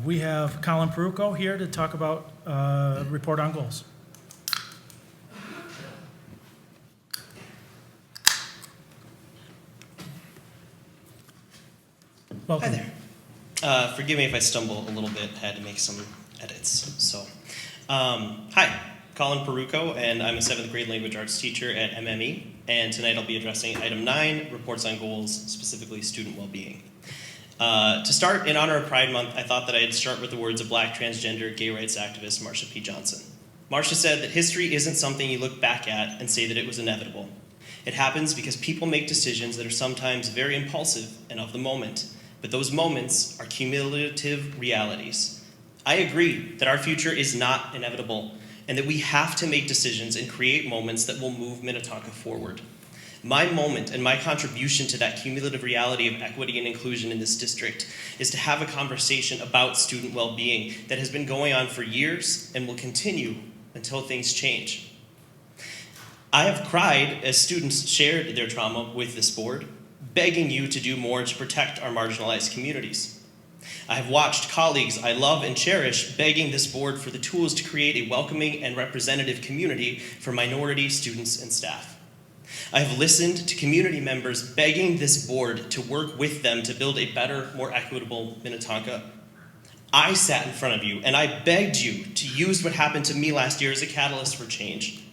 We have Colin Perucco here to talk about report on goals. Welcome. Hi there. Forgive me if I stumble a little bit. I had to make some edits. So, hi, Colin Perucco, and I'm a 7th grade language arts teacher at MME. And tonight I'll be addressing item 9, reports on goals, specifically student well-being. To start, in honor of Pride Month, I thought that I'd start with the words of Black transgender gay rights activist Marsha P. Johnson. Marsha said that history isn't something you look back at and say that it was inevitable. It happens because people make decisions that are sometimes very impulsive and of the moment. But those moments are cumulative realities. I agree that our future is not inevitable and that we have to make decisions and create moments that will move Minnetonka forward. My moment and my contribution to that cumulative reality of equity and inclusion in this district is to have a conversation about student well-being that has been going on for years and will continue until things change. I have cried as students shared their trauma with this board, begging you to do more to protect our marginalized communities. I have watched colleagues I love and cherish begging this board for the tools to create a welcoming and representative community for minority students and staff. I have listened to community members begging this board to work with them to build a better, more equitable Minnetonka. I sat in front of you and I begged you to use what happened to me last year as a catalyst for change.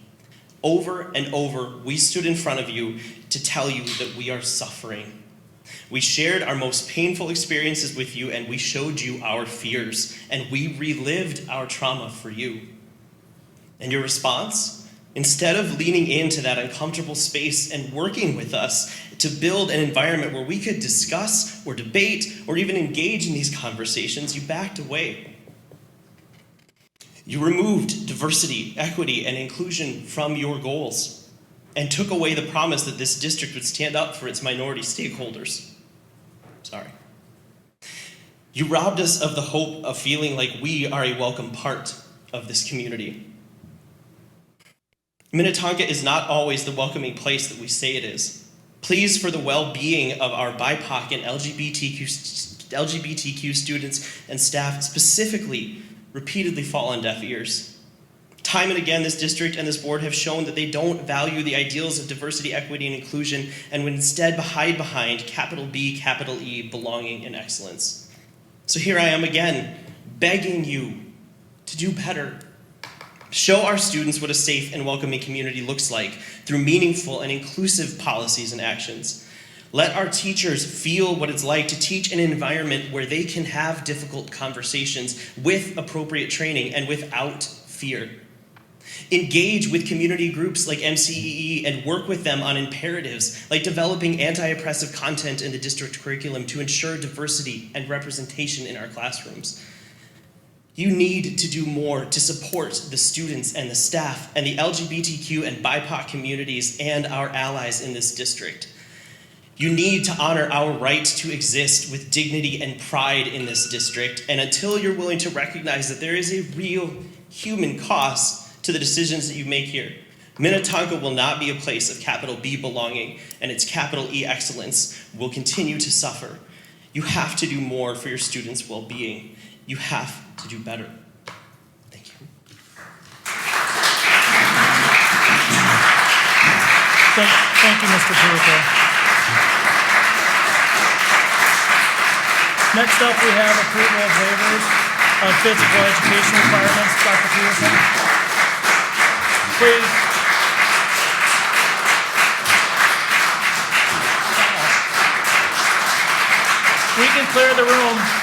Over and over, we stood in front of you to tell you that we are suffering. We shared our most painful experiences with you, and we showed you our fears, and we relived our trauma for you. And your response? Instead of leaning into that uncomfortable space and working with us to build an environment where we could discuss or debate or even engage in these conversations, you backed away. You removed diversity, equity, and inclusion from your goals and took away the promise that this district would stand up for its minority stakeholders. Sorry. You robbed us of the hope of feeling like we are a welcome part of this community. Minnetonka is not always the welcoming place that we say it is. Please, for the well-being of our BIPOC and LGBTQ students and staff specifically, repeatedly fall on deaf ears. Time and again, this district and this board have shown that they don't value the ideals of diversity, equity, and inclusion, and would instead hide behind capital B, capital E, belonging and excellence. So here I am again, begging you to do better. Show our students what a safe and welcoming community looks like through meaningful and inclusive policies and actions. Let our teachers feel what it's like to teach in an environment where they can have difficult conversations with appropriate training and without fear. Engage with community groups like MCEE and work with them on imperatives like developing anti-oppressive content in the district curriculum to ensure diversity and representation in our classrooms. You need to do more to support the students and the staff and the LGBTQ and BIPOC communities and our allies in this district. You need to honor our right to exist with dignity and pride in this district, and until you're willing to recognize that there is a real human cost to the decisions that you make here, Minnetonka will not be a place of capital B belonging, and its capital E excellence will continue to suffer. You have to do more for your students' well-being. You have to do better. Thank you. Thank you, Mr. Perucco. Next up, we have approval of waivers of physical education requirements. Dr. Peterson, please. We can clear the room.